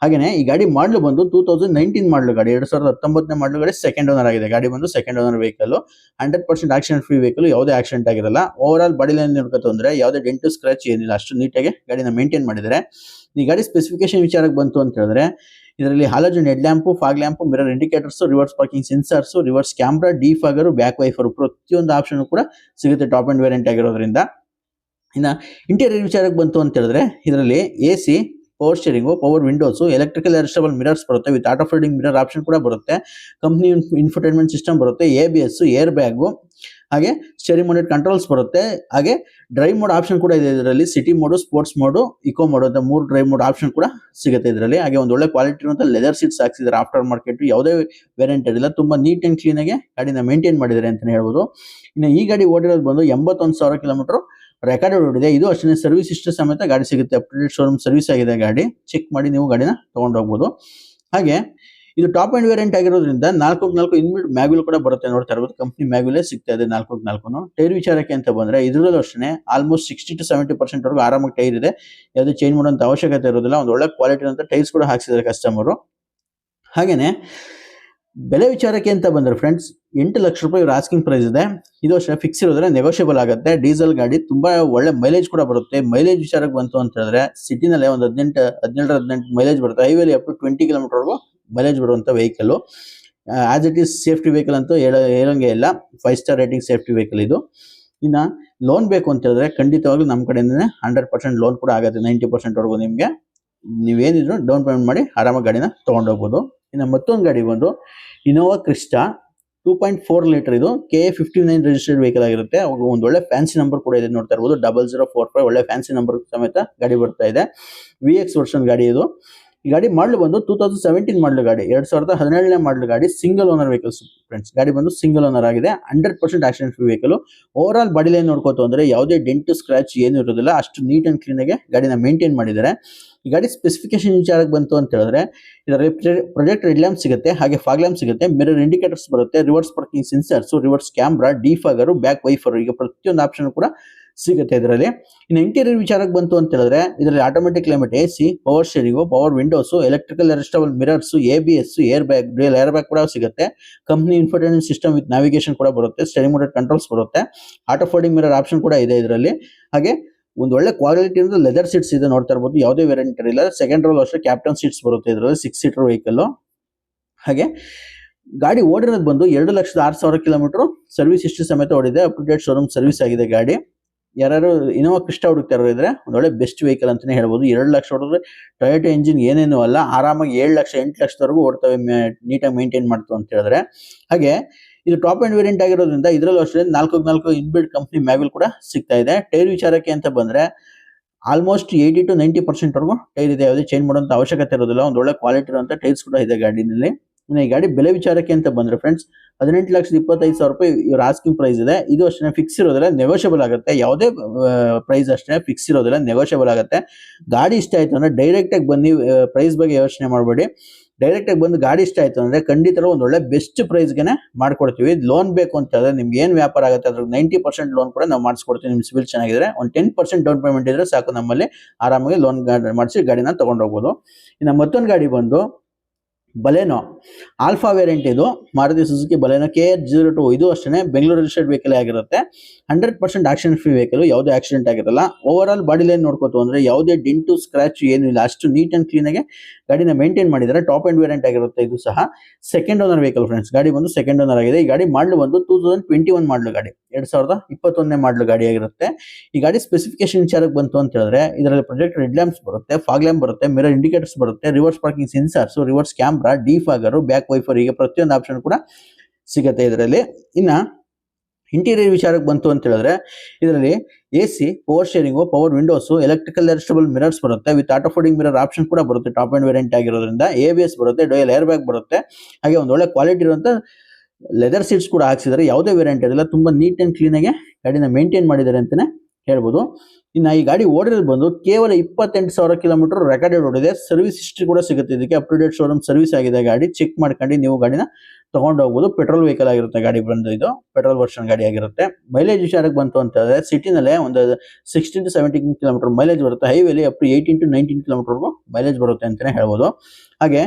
ಹಾಗೇನೆ ಈ ಗಾಡಿ ಮಾಡಲು ಬಂದು 2019 ಮಾಡಲು ಗಾಡಿ, 2019ನೇ ಮಾಡಲು ಗಾಡಿ, ಸೆಕೆಂಡ್ ಓನರ್ ಆಗಿದೆ. ಗಾಡಿ ಬಂದು second owner vehicle, 100% accident free vehicle, ಯಾವುದೇ ಆಕ್ಸಿಡೆಂಟ್ ಆಗಿರಲ್ಲ. ಓವರ್ ಆಲ್ ಬಾಡಿ ಲೈನ್ ನೋಡ್ಕೊತ ಅಂದ್ರೆ ಯಾವುದೇ ಡೆಂಟು ಸ್ಕ್ರಾಚ್ ಏನಿಲ್ಲ, ಅಷ್ಟು ನೀಟಾಗಿ ಗಾಡಿನ ಮೇಂಟೈನ್ ಮಾಡಿದ್ದಾರೆ. ಈ ಗಾಡಿ ಸ್ಪೆಸಿಫಿಕೇಶನ್ ವಿಚಾರಕ್ಕೆ ಬಂತು ಅಂತ ಹೇಳಿದ್ರೆ ಇದರಲ್ಲಿ halogen head lamp, fog lamp, mirror indicators, reverse parking sensors, reverse camera, defogger, back wiper, ಪ್ರತಿಯೊಂದು ಆಪ್ಷನ್ ಕೂಡ ಸಿಗುತ್ತೆ ಟಾಪ್ ಅಂಡ್ ವೇರಿಯಂಟ್ ಆಗಿರೋದ್ರಿಂದ. ಇನ್ನು ಇಂಟೀರಿಯರ್ ವಿಚಾರಕ್ಕೆ ಬಂತು ಅಂತ ಹೇಳಿದ್ರೆ ಇದರಲ್ಲಿ AC, power steering, power windows, electrical adjustable mirrors ಬರುತ್ತೆ. With auto folding mirror option ಕೂಡ ಬರುತ್ತೆ. ಕಂಪನಿ ಇನ್ಫೋಟೈನ್ಮೆಂಟ್ ಸಿಸ್ಟಮ್ ಬರುತ್ತೆ. ABS, ಏರ್ ಬ್ಯಾಗು, ಹಾಗೆ ಸ್ಟೇರಿಂಗ್ ಮೌಂಟೆಡ್ ಕಂಟ್ರೋಲ್ಸ್ ಬರುತ್ತೆ. ಹಾಗೆ ಡ್ರೈವ್ ಮೋಡ್ ಆಪ್ಷನ್ ಕೂಡ ಇದೆ ಇದರಲ್ಲಿ. City mode, sports mode, eco mode ಅಂತ 3 ಡ್ರೈವ್ ಮೋಡ್ ಆಪ್ಷನ್ ಕೂಡ ಸಿಗುತ್ತೆ ಇದರಲ್ಲಿ. ಹಾಗೆ ಒಂದು ಒಳ್ಳೆ ಕ್ವಾಲಿಟಿ ಇರುವಂತ ಲೆದರ್ ಸೀಟ್ಸ್ ಹಾಕ್ಸಿದ್ದಾರೆ. ಆಫ್ಟರ್ ಮಾರ್ಕೆಟ್ ಯಾವುದೇ ವೇರಿಯಂಟ್ ಇರಲಿಲ್ಲ, ತುಂಬಾ ನೀಟ್ ಅಂಡ್ ಕ್ಲೀನ್ ಆಗಿ ಗಾಡಿನ ಮೇಂಟೈನ್ ಮಾಡಿದ್ದಾರೆ ಅಂತಾನೆ ಹೇಳ್ಬೋದು. ಇನ್ನು ಈ ಗಾಡಿ ಓಡಿರೋದು ಬಂದು 81,000 ಕಿಲೋಮೀಟರ್ ರೆಕಾರ್ಡ್ ಓಡಿದೆ. ಇದು ಅಷ್ಟೇ ಸರ್ವಿಸ್ ಹಿಸ್ಟರಿ ಸಮೇತ ಗಾಡಿ ಸಿಗುತ್ತೆ. Up to date showroom service ಆಗಿದೆ ಗಾಡಿ. ಚೆಕ್ ಮಾಡಿ ನೀವು ಗಾಡಿನ ತಗೊಂಡು ಹೋಗ್ಬೋದು. ಹಾಗೆ ಇದು ಟಾಪ್ ಅಂಡ್ ವೇರಿಯಂಟ್ ಆಗಿರೋದ್ರಿಂದ 4x4 ಇನ್ಬಿಲ್ಟ್ ಮ್ಯಾಗ್ವಿಲ್ ಕೂಡ ಬರುತ್ತೆ. ನೋಡ್ತಾ ಇರಬಹುದು, ಕಂಪನಿ ಮ್ಯಾಗ್ವಿಲೇ ಸಿಗ್ತಾ ಇದೆ 4x4. ಟೈರ್ ವಿಚಾರಕ್ಕೆ ಅಂತ ಬಂದ್ರೆ ಇದ್ರಲ್ಲೂ ಅಷ್ಟೇ ಆಲ್ಮೋಸ್ಟ್ 60 to 70% ವರೆಗೂ ಆರಾಮಾಗಿ ಟೈರ್ ಇದೆ. ಯಾವುದೇ ಚೇಂಜ್ ಮಾಡುವಂತ ಅವಶ್ಯಕತೆ ಇರೋದಿಲ್ಲ. ಒಂದು ಒಳ್ಳೆ ಕ್ವಾಲಿಟಿ ಅಂತ ಟೈರ್ಸ್ ಕೂಡ ಹಾಕ್ಸಿದ್ದಾರೆ ಕಸ್ಟಮರ್. ಹಾಗೇನೆ ಬೆಲೆ ವಿಚಾರಕ್ಕೆ ಅಂತ ಬಂದ್ರೆ ಫ್ರೆಂಡ್ಸ್ 8 ಲಕ್ಷ ರೂಪಾಯಿ ಇವ್ರ ಆಸ್ಕಿಂಗ್ ಪ್ರೈಸ್ ಇದೆ. ಇದು ಅಷ್ಟೇ ಫಿಕ್ಸ್ ಇರೋದ್ರೆ ನೆಗೋಷಿಯಬಲ್ ಆಗುತ್ತೆ. ಡೀಸೆಲ್ ಗಾಡಿ ತುಂಬಾ ಒಳ್ಳೆ ಮೈಲೇಜ್ ಕೂಡ ಬರುತ್ತೆ. ಮೈಲೇಜ್ ವಿಚಾರಕ್ಕೆ ಬಂತು ಅಂತ ಹೇಳಿದ್ರೆ ಸಿಟಿನಲ್ಲೇ ಒಂದು 17 ಮೈಲೇಜ್ ಬರುತ್ತೆ. ಹೈವೇಲಿ ಅಪ್ ಟು 20 ಕಿಲೋಮೀಟರ್ ವರೆಗೂ ಮೈಲೇಜ್ ಬರುವಂತ vehicle. As it is safety vehicle ಅಂತೂ ಹೇಳಂಗೆ ಇಲ್ಲ. 5 ಸ್ಟಾರ್ ರೇಟಿಂಗ್ ಸೇಫ್ಟಿ ವೆಹಿಕಲ್ ಇದು. ಇನ್ನ ಲೋನ್ ಬೇಕು ಅಂತ ಹೇಳಿದ್ರೆ ಖಂಡಿತವಾಗ್ಲೂ ನಮ್ಮ ಕಡೆಯಿಂದನೇ 100% ಲೋನ್ ಕೂಡ ಆಗುತ್ತೆ. 90% ವರೆಗೂ ನಿಮ್ಗೆ ನೀವೇನಿದ್ರು ಡೌನ್ ಪೇಮೆಂಟ್ ಮಾಡಿ ಆರಾಮಾಗಿ ಗಾಡಿನ ತಗೊಂಡು ಹೋಗ್ಬೋದು. ಇನ್ನು ಮತ್ತೊಂದು ಗಾಡಿ ಬಂದು ಇನೋವಾ ಕ್ರಿಸ್ಟಾ 2.4 ಲೀಟರ್. ಇದು KA59 ರಿಜಿಸ್ಟರ್ಡ್ ವೆಹಿಕಲ್ ಆಗಿರುತ್ತೆ. ಒಂದು ಒಳ್ಳೆ ಫ್ಯಾನ್ಸಿ ನಂಬರ್ ಕೂಡ ಇದೆ. ನೋಡ್ತಾ ಇರಬಹುದು 0045 ಒಳ್ಳೆ ಫ್ಯಾನ್ಸಿ ನಂಬರ್ ಸಮೇತ ಗಾಡಿ ಬರ್ತಾ ಇದೆ. VX ವರ್ಷನ್ ಗಾಡಿ ಇದು. ಈ ಗಾಡಿ ಮಾಡಲು ಬಂದು 2017 ಮಾಡಲು ಗಾಡಿ, 2017ನೇ ಮಾಡಲು ಗಾಡಿ. Single owner vehicles friends. ಗಾಡಿ ಬಂದು ಸಿಂಗಲ್ ಓನರ್ ಆಗಿದೆ. 100% accident free vehicle. Over all body line ನೋಡ್ಕೋತು ಅಂದ್ರೆ ಯಾವುದೇ ಡೆಂಟ್ ಸ್ಕ್ರಾಚ್ ಏನು ಇರೋದಿಲ್ಲ. ಅಷ್ಟು ನೀಟ್ ಅಂಡ್ ಕ್ಲೀನ್ ಆಗಿ ಗಾಡಿನ ಮೇಂಟೈನ್ ಮಾಡಿದ್ದಾರೆ. ಈ ಗಾಡಿ ಸ್ಪೆಸಿಫಿಕೇಶನ್ ವಿಚಾರಕ್ಕೆ ಬಂತು ಅಂತ ಹೇಳಿದ್ರೆ ಇದರಲ್ಲಿ ಪ್ರೊಜೆಕ್ಟ್ ರೆಡ್ ಲ್ಯಾಂಪ್ ಸಿಗುತ್ತೆ, ಹಾಗೆ ಫಾಗ್ ಲ್ಯಾಂಪ್ ಸಿಗುತ್ತೆ, ಮಿರರ್ ಇಂಡಿಕೇಟರ್ಸ್ ಬರುತ್ತೆ, reverse parking sensors, reverse camera, defogger, back wiper, ಈಗ ಪ್ರತಿಯೊಂದು ಆಪ್ಷನ್ ಕೂಡ ಸಿಗುತ್ತೆ ಇದರಲ್ಲಿ. ಇನ್ನು ಇಂಟೀರಿಯರ್ ವಿಚಾರಕ್ಕೆ ಬಂತು ಅಂತ ಹೇಳಿದ್ರೆ ಇದರಲ್ಲಿ automatic climate AC, power steering, power windows, electrical adjustable mirrors, ABS, air bag, dual air bag ಕೂಡ ಸಿಗುತ್ತೆ. Company infotainment system with navigation ಕೂಡ ಬರುತ್ತೆ. ಸ್ಟೇರಿಂಗ್ ಮೋಟೆಡ್ ಕಂಟ್ರೋಲ್ಸ್ ಬರುತ್ತೆ. ಆಟೋ ಫೋಲ್ಡಿಂಗ್ ಮಿರರ್ ಆಪ್ಷನ್ ಕೂಡ ಇದೆ ಇದರಲ್ಲಿ. ಹಾಗೆ ಒಂದು ಒಳ್ಳೆ ಕ್ವಾಲಿಟಿ ಇರೋ ಲೆದರ್ ಸೀಟ್ಸ್ ಇದೆ. ನೋಡ್ತಾ ಇರಬಹುದು ಯಾವುದೇ ವೇರಿಯಂಟ್ ಇಲ್ಲ. ಸೆಕೆಂಡ್ ರೋಲ್ ಅಷ್ಟೇ ಕ್ಯಾಪ್ಟನ್ ಸೀಟ್ಸ್ ಬರುತ್ತೆ ಇದರಲ್ಲಿ. 6 ಸೀಟರ್ ವೆಹಿಕಲ್. ಹಾಗೆ ಗಾಡಿ ಓಡಿರೋದು ಬಂದು 2,06,000 ಕಿಲೋಮೀಟರ್ ಸರ್ವಿಸ್ ಹಿಸ್ಟರಿ ಸಮೇತ ಓಡಿದೆ. Up to date showroom service ಆಗಿದೆ ಗಾಡಿ. ಯಾರು ಇನೋವಾ ಕ್ರಿಸ್ಟಾ ಹುಡುಕ್ತಾ ಇದ್ರೆ ಒಂದು ಒಳ್ಳೆ ಬೆಸ್ಟ್ ವೆಹಿಕಲ್ ಅಂತಾನೆ ಹೇಳ್ಬೋದು. 2 ಲಕ್ಷ ಹೊಡೆದ್ರೆ ಟೊಯೋಟಾ ಇಂಜಿನ್ ಏನೇನು ಅಲ್ಲ, ಆರಾಮಾಗಿ 7 ಲಕ್ಷ 8 ಲಕ್ಷದವರೆಗೂ ಓಡ್ತವೆ, ನೀಟಾಗಿ ಮೇಂಟೈನ್ ಮಾಡ್ತು ಅಂತ ಹೇಳಿದ್ರೆ. ಹಾಗೆ ಇದು ಟಾಪ್ ಅಂಡ್ ವೇರಿಯಂಟ್ ಆಗಿರೋದ್ರಿಂದ ಇದರಲ್ಲೂ ಅಷ್ಟೇ 4x4 ಇನ್ಬಿಲ್ಟ್ ಕಂಪನಿ ಮ್ಯಾಗ್ವಿಲ್ ಕೂಡ ಸಿಗ್ತಾ ಇದೆ. ಟೈರ್ ವಿಚಾರಕ್ಕೆ ಅಂತ ಬಂದ್ರೆ ಆಲ್ಮೋಸ್ಟ್ 80 to 90% ವರೆಗೂ ಟೈರ್ ಇದೆ. ಯಾವುದೇ ಚೇಂಜ್ ಮಾಡುವಂತ ಅವಶ್ಯಕತೆ ಇರೋದಿಲ್ಲ. ಒಂದು ಒಳ್ಳೆ ಕ್ವಾಲಿಟಿ ಇರುವಂತ ಟೈರ್ಸ್ ಕೂಡ ಇದೆ ಗಾಡಿನಲ್ಲಿ. ಇನ್ನು ಈ ಗಾಡಿ ಬೆಲೆ ವಿಚಾರಕ್ಕೆ ಅಂತ ಬಂದ್ರೆ ಫ್ರೆಂಡ್ಸ್ 18,25,000 ರೂಪಾಯಿ ಇವ್ರ ಆಸ್ಕಿಂಗ್ ಪ್ರೈಸ್ ಇದೆ. ಇದು ಅಷ್ಟೇ ಫಿಕ್ಸ್ ಇರೋದಿಲ್ಲ, ನೆಗೋಷಿಯಬಲ್ ಆಗುತ್ತೆ. ಯಾವುದೇ ಪ್ರೈಸ್ ಅಷ್ಟೇ ಫಿಕ್ಸ್ ಇರೋದಿಲ್ಲ, ನೆಗೋಷಿಯಬಲ್ ಆಗುತ್ತೆ. ಗಾಡಿ ಇಷ್ಟ ಆಯ್ತು ಅಂದ್ರೆ ಡೈರೆಕ್ಟ್ ಆಗಿ ಬನ್ನಿ, ಪ್ರೈಸ್ ಬಗ್ಗೆ ಯೋಚನೆ ಮಾಡಬೇಡಿ. ಡೈರೆಕ್ಟ್ ಆಗಿ ಬಂದು ಗಾಡಿ ಇಷ್ಟ ಆಯ್ತು ಅಂದ್ರೆ ಖಂಡಿತ ಒಂದು ಒಳ್ಳೆ ಬೆಸ್ಟ್ ಪ್ರೈಸ್ಗೆನೆ ಮಾಡ್ಕೊಡ್ತೀವಿ. ಲೋನ್ ಬೇಕು ಅಂತ ಹೇಳಿದ್ರೆ ನಿಮ್ಗೆ ಏನ್ ವ್ಯಾಪಾರ ಆಗುತ್ತೆ ಅದ್ರ 90% ಲೋನ್ ಕೂಡ ನಾವು ಮಾಡಿಸ್ಕೊಡ್ತೀವಿ. ನಿಮ್ ಸಿವಿಲ್ ಚೆನ್ನಾಗಿದ್ರೆ ಒಂದು 10% ಡೌನ್ ಪೇಮೆಂಟ್ ಇದ್ರೆ ಸಾಕು, ನಮ್ಮಲ್ಲಿ ಆರಾಮಾಗಿ ಲೋನ್ ಮಾಡಿಸಿ ಗಾಡಿನ ತಗೊಂಡು ಹೋಗ್ಬೋದು. ಇನ್ನು ಮತ್ತೊಂದು ಗಾಡಿ ಬಂದು ಬಲೆನೋ ಆಲ್ಫಾ ವೇರಿಯಂಟ್. ಇದು ಮಾರುತಿ ಸುಜುಕಿ ಬಲೆನೋ KH02. ಇದು ಅಷ್ಟೇ ಬೆಂಗಳೂರು ರಿಜಿಸ್ಟರ್ಡ್ ವೆಹಿಕಲ್ ಆಗಿರುತ್ತೆ. 100% ಆಕ್ಸಿಡೆಂಟ್ ಫ್ರೀ ವೆಹಿಕಲ್. ಯಾವುದೇ ಆಕ್ಸಿಡೆಂಟ್ ಆಗಿರಲ್ಲ. ಓವರ್ ಆಲ್ ಬಾಡಿ ಲೈನ್ ನೋಡ್ಕೋತು ಅಂದ್ರೆ ಯಾವುದೇ ಡಿಂಟು ಸ್ಕ್ರಾಚ್ ಏನು ಇಲ್ಲ. ಅಷ್ಟು ನೀಟ್ ಅಂಡ್ ಕ್ಲೀನ್ ಆಗಿ ಗಾಡಿನ ಮೇಂಟೈನ್ ಮಾಡಿದ್ದಾರೆ. ಟಾಪ್ ಅಂಡ್ ವೇರಿಯಂಟ್ ಆಗಿರುತ್ತೆ. ಇದು ಸಹ ಸೆಕೆಂಡ್ ಓನರ್ ವೆಹಿಕಲ್ ಫ್ರೆಂಡ್ಸ್. ಗಾಡಿ ಬಂದು ಸೆಕೆಂಡ್ ಓನರ್ ಆಗಿದೆ. ಈ ಗಾಡಿ ಮಾಡಲು ಬಂದು 2021 ಮಾಡಲು ಗಾಡಿ, 2021ನೇ ಮಾಡಲು ಗಾಡಿ ಆಗಿರುತ್ತೆ. ಈ ಗಾಡಿ ಸ್ಪೆಸಿಫಿಕೇಶನ್ ವಿಚಾರಕ್ಕೆ ಬಂತು ಅಂತ ಹೇಳಿದ್ರೆ ಇದರಲ್ಲಿ ಪ್ರೊಜೆಕ್ಟ್ ರೆಡ್ ಲ್ಯಾಂಪ್ಸ್ ಬರುತ್ತೆ, ಫಾಗ್ ಲ್ಯಾಂಪ್ ಬರುತ್ತೆ, ಮಿರರ್ ಇಂಡಿಕೇಟರ್ಸ್ ಬರುತ್ತೆ, reverse parking sensors, reverse camera, defogger, back wiper, ಈಗ ಪ್ರತಿಯೊಂದು ಆಪ್ಷನ್ ಕೂಡ ಸಿಗುತ್ತೆ ಇದರಲ್ಲಿ. ಇನ್ನ ಇಂಟೀರಿಯರ್ ವಿಚಾರಕ್ಕೆ ಬಂತು ಅಂತ ಹೇಳಿದ್ರೆ ಇದರಲ್ಲಿ AC, power steering, power windows, electrical adjustable mirrors ಬರುತ್ತೆ with auto folding mirror option ಕೂಡ ಬರುತ್ತೆ. ಟಾಪ್ ಅಂಡ್ ವೇರಿಯಂಟ್ ಆಗಿರೋದ್ರಿಂದ ABS ಬರುತ್ತೆ, ಡ್ಯೂಯಲ್ ಏರ್ ಬ್ಯಾಗ್ ಬರುತ್ತೆ. ಹಾಗೆ ಒಂದು ಒಳ್ಳೆ ಕ್ವಾಲಿಟಿ ಇರುವಂತ ಲೆದರ್ ಸೀಟ್ಸ್ ಕೂಡ ಹಾಕ್ಸಿದ್ದಾರೆ. ಯಾವುದೇ ವೇರಿಯಂಟ್ ಇರಲ್ಲ, ತುಂಬಾ ನೀಟ್ ಅಂಡ್ ಕ್ಲೀನ್ ಆಗಿ ಗಾಡಿನ ಮೇಂಟೈನ್ ಮಾಡಿದ್ದಾರೆ ಅಂತಾನೆ ಹೇಳ್ಬೋದು. ಇನ್ನು ಈ ಗಾಡಿ ಓಡಿರೋದು ಬಂದು ಕೇವಲ 28,000 ಕಿಲೋಮೀಟರ್ ರೆಕಾರ್ಡೆಡ್ ಓಡಿದೆ. ಸರ್ವಿಸ್ ಹಿಸ್ಟ್ರಿ ಕೂಡ ಸಿಗುತ್ತೆ ಇದಕ್ಕೆ. Up to date showroom service ಆಗಿದೆ ಗಾಡಿ. ಚೆಕ್ ಮಾಡ್ಕೊಂಡು ನೀವು ಗಾಡಿನ ತಗೊಂಡು ಹೋಗ್ಬೋದು. ಪೆಟ್ರೋಲ್ ವೆಹಿಕಲ್ ಆಗಿರುತ್ತೆ ಗಾಡಿ ಬಂದು. ಇದು ಪೆಟ್ರೋಲ್ ವರ್ಷನ್ ಗಾಡಿ ಆಗಿರುತ್ತೆ. ಮೈಲೇಜ್ ವಿಚಾರಕ್ಕೆ ಬಂತು ಅಂತ ಹೇಳಿದ್ರೆ ಸಿಟಿನಲ್ಲೇ ಒಂದು 16 to 17 ಕಿಲೋಮೀಟರ್ ಮೈಲೇಜ್ ಬರುತ್ತೆ. ಹೈವೇಲಿ ಅಪ್ ಟು 18 to 19 ಕಿಲೋಮೀಟರ್ವರೆಗೂ ಮೈಲೇಜ್ ಬರುತ್ತೆ ಅಂತಾನೆ ಹೇಳ್ಬೋದು. ಹಾಗೆ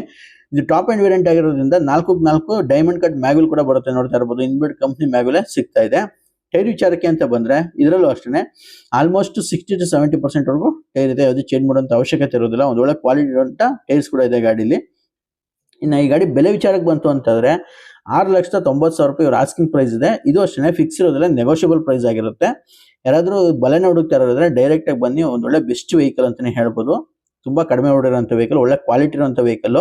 ಇದು ಟಾಪ್ ಅಂಡ್ ವೇರಿಯಂಟ್ ಆಗಿರೋದ್ರಿಂದ 4x4 ಡೈಮಂಡ್ ಕಟ್ ಮ್ಯಾಗ್ವಿಲ್ ಕೂಡ ಬರುತ್ತೆ. ನೋಡ್ತಾ ಇರಬಹುದು ಇನ್ಬಿಲ್ಟ್ ಕಂಪನಿ ಮ್ಯಾಗ್ವಿಲ್ ಸಿಗ್ತಾ ಇದೆ. ಟೈರ್ ವಿಚಾರಕ್ಕೆ ಅಂತ ಬಂದ್ರೆ ಇದರಲ್ಲೂ ಅಷ್ಟೇ ಆಲ್ಮೋಸ್ಟ್ 60 to 70% ವರೆಗೂ ಟೈರ್ ಇದೆ. ಯಾವುದು ಚೇಂಜ್ ಮಾಡುವಂತ ಅವಶ್ಯಕತೆ ಇರೋದಿಲ್ಲ. ಒಂದು ಒಳ್ಳೆ ಕ್ವಾಲಿಟಿ ಇರುವಂತ ಟೈರ್ಸ್ ಕೂಡ ಇದೆ ಗಾಡಿಲಿ. ಇನ್ನು ಈ ಗಾಡಿ ಬೆಲೆ ವಿಚಾರಕ್ಕೆ ಬಂತು ಅಂತಂದ್ರೆ 6,90,000 ರೂಪಾಯಿ ಇವ್ರ ಆಸ್ಕಿಂಗ್ ಪ್ರೈಸ್ ಇದೆ. ಇದು ಅಷ್ಟೇ ಫಿಕ್ಸ್ ಇರೋದಿಲ್ಲ, ನೆಗೋಷಿಯಬಲ್ ಪ್ರೈಸ್ ಆಗಿರುತ್ತೆ. ಯಾರಾದ್ರೂ ಬಲೆನ ಹುಡುಕ್ತಾ ಇರೋದ್ರೆ ಡೈರೆಕ್ಟ್ ಆಗಿ ಬನ್ನಿ. ಒಂದು ಒಳ್ಳೆ ಬೆಸ್ಟ್ ವೆಹಿಕಲ್ ಅಂತಾನೆ ಹೇಳ್ಬೋದು. ತುಂಬಾ ಕಡಿಮೆ ಓಡಿರೋಂಥ ವೆಹಿಕಲ್, ಒಳ್ಳೆ ಕ್ವಾಲಿಟಿ ಇರುವಂತ ವೆಹಿಕಲ್.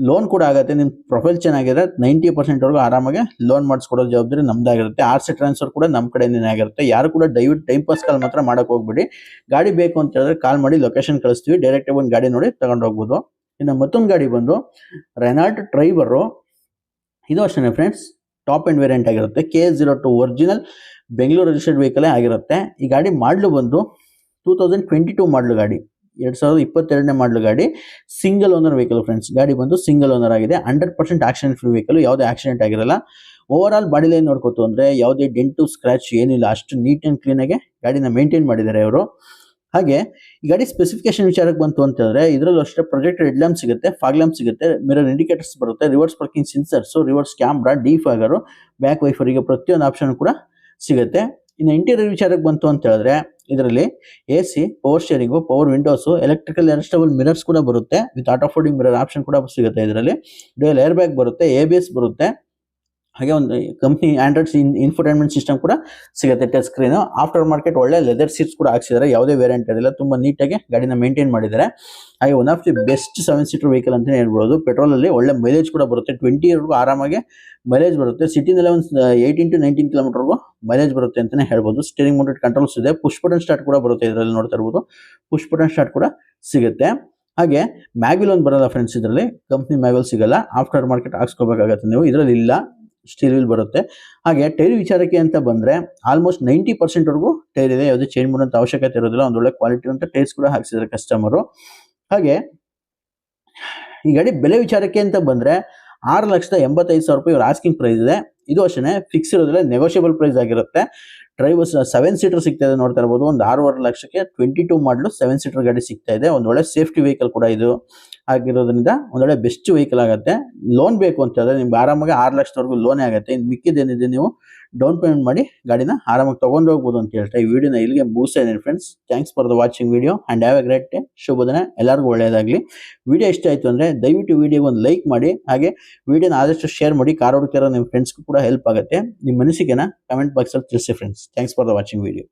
ಲೋನ್ ಕೂಡ ಆಗುತ್ತೆ. ನಿಮ್ಮ ಪ್ರೊಫೈಲ್ ಚೆನ್ನಾಗಿದ್ರೆ 90% ವರೆಗೂ ಆರಾಮಾಗಿ ಲೋನ್ ಮಾಡಿಸ್ಕೊಡೋ ಜವಾಬ್ದಾರಿ ನಮ್ದಾಗಿರುತ್ತೆ. RC ಟ್ರಾನ್ಸ್ಫರ್ ಕೂಡ ನಮ್ಮ ಕಡೆಯಿಂದನೇ ಆಗಿರುತ್ತೆ. ಯಾರು ಕೂಡ ದಯವಿಟ್ಟು ಟೈಮ್ ಪಾಸ್ ಕಾಲ್ ಮಾತ್ರ ಮಾಡಕ್ ಹೋಗ್ಬಿಡಿ. ಗಾಡಿ ಬೇಕು ಅಂತ ಹೇಳಿದ್ರೆ ಕಾಲ್ ಮಾಡಿ ಲೊಕೇಶನ್ ಕಳಿಸ್ತೀವಿ, ಡೈರೆಕ್ಟ್ ಆಗಿ ಒಂದು ಗಾಡಿ ನೋಡಿ ತಗೊಂಡು ಹೋಗ್ಬೋದು. ಇನ್ನು ಮತ್ತೊಂದು ಗಾಡಿ ಬಂದು ರೆನಾಲ್ಟ್ ಟ್ರೈಬರು. ಇದು ಅಷ್ಟೇ ಫ್ರೆಂಡ್ಸ್, ಟಾಪ್ ಅಂಡ್ ವೇರಿಯಂಟ್ ಆಗಿರುತ್ತೆ. KA02 original Bengaluru registered vehicle ಆಗಿರುತ್ತೆ. ಈ ಗಾಡಿ ಮಾಡಲು ಬಂದು 2022 ಮಾಡಲು ಗಾಡಿ, 2022ನೇ ಮಾಡಲು ಗಾಡಿ, ಸಿಂಗಲ್ ಓನರ್ ವೆಹಿಕಲ್ ಫ್ರೆಂಡ್ಸ್. ಗಾಡಿ ಬಂದು ಸಿಂಗಲ್ ಓನರ್ ಆಗಿದೆ. 100% ಆಕ್ಸಿಡೆಂಟ್ ಫ್ರೀ ವೆಹಿಕಲ್, ಯಾವುದೇ ಆಕ್ಸಿಡೆಂಟ್ ಆಗಿರಲ್ಲ. ಓವರ್ ಆಲ್ ಬಾಡಿ ಲೈನ್ ನೋಡ್ಕೋತು ಅಂದ್ರೆ ಯಾವುದೇ ಡೆಂಟು ಸ್ಕ್ರಾಚ್ ಏನಿಲ್ಲ, ಅಷ್ಟು ನೀಟ್ ಅಂಡ್ ಕ್ಲೀನ್ ಆಗಿ ಗಾಡಿನ ಮೇಂಟೈನ್ ಮಾಡಿದ್ದಾರೆ ಅವರು. ಹಾಗೆ ಈ ಗಾಡಿ ಸ್ಪೆಸಿಫಿಕೇಶನ್ ವಿಚಾರಕ್ಕೆ ಬಂತು ಅಂತ ಹೇಳಿದ್ರೆ ಇದರಲ್ಲೂ ಅಷ್ಟೇ ಪ್ರೊಜೆಕ್ಟರ್ ಹೆಡ್ ಲ್ಯಾಂಪ್ ಸಿಗುತ್ತೆ, ಫಾಗ್ ಲ್ಯಾಂಪ್ ಸಿಗುತ್ತೆ, ಮಿರರ್ ಇಂಡಿಕೇಟರ್ಸ್ ಬರುತ್ತೆ, reverse parking sensors, reverse camera, defogger, back ವೈಫರಿಗೆ ಪ್ರತಿಯೊಂದು ಆಪ್ಷನ್ ಕೂಡ ಸಿಗುತ್ತೆ. ಇನ್ನು ಇಂಟೀರಿಯರ್ ವಿಚಾರಕ್ಕೆ ಬಂತು ಅಂತ ಹೇಳಿದ್ರೆ ಇದರಲ್ಲಿ AC, power steering, power windows, electrical adjustable mirrors ಕೂಡ ಬರುತ್ತೆ, with auto folding mirror option ಕೂಡ ಸಿಗುತ್ತೆ. ಇದರಲ್ಲಿ ಡ್ಯುಯಲ್ ಏರ್ ಬ್ಯಾಗ್ ಬರುತ್ತೆ, ABS ಬರುತ್ತೆ. ಹಾಗೆ ಒಂದು ಕಂಪ್ನಿ ಆಂಡ್ರಾಯ್ಡ್ ಇನ್ಫೋಟೈನ್ಮೆಂಟ್ ಸಿಸ್ಟಮ್ ಕೂಡ ಸಿಗುತ್ತೆ, ಟಚ್ ಸ್ಕ್ರೀನ್. ಆಫ್ಟರ್ ಮಾರ್ಕೆಟ್ ಒಳ್ಳೆ ಲೆದರ್ ಸೀಟ್ಸ್ ಕೂಡ ಹಾಕ್ಸಿದ್ದಾರೆ, ಯಾವುದೇ ವೇರಿಯಂಟ್ ಇರಲಿಲ್ಲ, ತುಂಬಾ ನೀಟಾಗಿ ಗಾಡಿನ ಮೇಂಟೈನ್ ಮಾಡಿದ್ದಾರೆ. ಹಾಗೆ one of the best seven seater vehicle ಅಂತಾನೆ ಹೇಳ್ಬೋದು. ಪೆಟ್ರೋಲ್ ಅಲ್ಲಿ ಒಳ್ಳೆ ಮೈಲೇಜ್ ಕೂಡ ಬರುತ್ತೆ, 20 ವರೆಗೂ ಆರಾಮಾಗಿ ಮೈಲೇಜ್ ಬರುತ್ತೆ. ಸಿಟಿನಲ್ಲಿ ಒಂದು 18 to 19 ಕಿಲೋಮೀಟರ್ವರೆಗೂ ಮೈಲೇಜ್ ಬರುತ್ತೆ ಅಂತಾನೆ ಹೇಳ್ಬೋದು. ಸ್ಟೀರಿಂಗ್ ಮೌಂಟೆಡ್ ಕಂಟ್ರೋಲ್ಸ್ ಇದೆ, ಪುಷ್ ಬಟನ್ ಸ್ಟಾರ್ಟ್ ಕೂಡ ಬರುತ್ತೆ. ಇದರಲ್ಲಿ ನೋಡ್ತಾ ಇರ್ಬೋದು, ಪುಷ್ ಬಟನ್ ಸ್ಟಾರ್ಟ್ ಕೂಡ ಸಿಗುತ್ತೆ. ಹಾಗೆ ಮ್ಯಾಗ್ವಿಲ್ ಒಂದು ಬರಲ್ಲ ಫ್ರೆಂಡ್ಸ್, ಇದರಲ್ಲಿ ಕಂಪ್ನಿ ಮ್ಯಾಗ್ವಿಲ್ ಸಿಗಲ್ಲ, ಆಫ್ಟರ್ ಮಾರ್ಕೆಟ್ ಹಾಕ್ಸ್ಕೋಬೇಕಾಗತ್ತೆ ನೀವು. ಇದರಲ್ಲಿ ಇಲ್ಲ, ಸ್ಟೀಲ್ ವೀಲ್ ಬರುತ್ತೆ. ಹಾಗೆ ಟೈರ್ ವಿಚಾರಕ್ಕೆ ಅಂತ ಬಂದ್ರೆ ಆಲ್ಮೋಸ್ಟ್ 90% ವರೆಗೂ ಟೈರ್ ಇದೆ, ಯಾವುದೇ ಚೇಂಜ್ ಮಾಡುವಂತ ಅವಶ್ಯಕತೆ ಇರೋದಿಲ್ಲ. ಒಂದು ಒಳ್ಳೆ ಕ್ವಾಲಿಟಿ ಅಂತ ಟೈರ್ಸ್ ಕೂಡ ಹಾಕ್ಸಿದ್ದಾರೆ ಕಸ್ಟಮರು. ಹಾಗೆ ಈ ಗಾಡಿ ಬೆಲೆ ವಿಚಾರಕ್ಕೆ ಅಂತ ಬಂದ್ರೆ 6,85,000 ರೂಪಾಯಿ ಇವ್ರ ಆಸ್ಕಿಂಗ್ ಪ್ರೈಸ್ ಇದೆ. ಇದು ಅಷ್ಟೇ ಫಿಕ್ಸ್ ಇರೋದಿಲ್ಲ, ನೆಗೋಷಿಯಬಲ್ ಪ್ರೈಸ್ ಆಗಿರುತ್ತೆ. ಡ್ರೈವರ್ಸ್ 7-ಸೀಟರ್ ಸಿಗ್ತಾ ಇದೆ, ನೋಡ್ತಾ ಇರ್ಬೋದು. ಒಂದು 6.5 ಲಕ್ಷಕ್ಕೆ 22 ಮಾಡಲು 7-ಸೀಟರ್ ಗಾಡಿ ಸಿಗ್ತಾ ಇದೆ. ಒಂದು ಒಳ್ಳೆ ಸೇಫ್ಟಿ ವೆಹಿಕಲ್ ಕೂಡ ಇದು ಆಗಿರೋದ್ರಿಂದ ಒಂದೊಳ್ಳೆ ಬೆಸ್ಟ್ ವೆಹಿಕಲ್ ಆಗುತ್ತೆ. ಲೋನ್ ಬೇಕು ಅಂತ ಹೇಳಿದ್ರೆ ನಿಮ್ಗೆ ಆರಾಮಾಗಿ 6 ಲಕ್ಷದವರೆಗೂ ಲೋನೇ ಆಗುತ್ತೆ. ಇನ್ನು ಮಿಕ್ಕಿದೇನಿದೆ ನೀವು ಡೌನ್ ಪೇಮೆಂಟ್ ಮಾಡಿ ಗಾಡಿನ ಆರಾಮಾಗಿ ತಗೊಂಡು ಹೋಗ್ಬೋದು ಅಂತ ಹೇಳ್ತಾ ಈ ವಿಡಿಯೋನ ಇಲ್ಲಿಗೆ ಮುಗಿಸ್ತಾ ಇದ್ದೀನಿ friends. Thanks for the watching video and have a great day. ಶುಭ ದಿನ, ಎಲ್ಲರಿಗೂ ಒಳ್ಳೆಯದಾಗಲಿ. ವಿಡಿಯೋ ಇಷ್ಟ ಆಯಿತು ಅಂದರೆ ದಯವಿಟ್ಟು ವಿಡಿಯೋಗೆ ಒಂದು ಲೈಕ್ ಮಾಡಿ, ಹಾಗೆ ವಿಡಿಯೋನ ಆದಷ್ಟು ಶೇರ್ ಮಾಡಿ. ಕಾರ್ ಹುಡುಕ್ತಿರೋ ನಿಮ್ಮ ಫ್ರೆಂಡ್ಸ್ಗೂ ಕೂಡ ಹೆಲ್ಪ್ ಆಗುತ್ತೆ. ನಿಮ್ಮ ಅನಿಸಿಕೆನ ಕಮೆಂಟ್ ಬಾಕ್ಸಲ್ಲಿ ತಿಳಿಸಿ friends. Thanks for the watching video.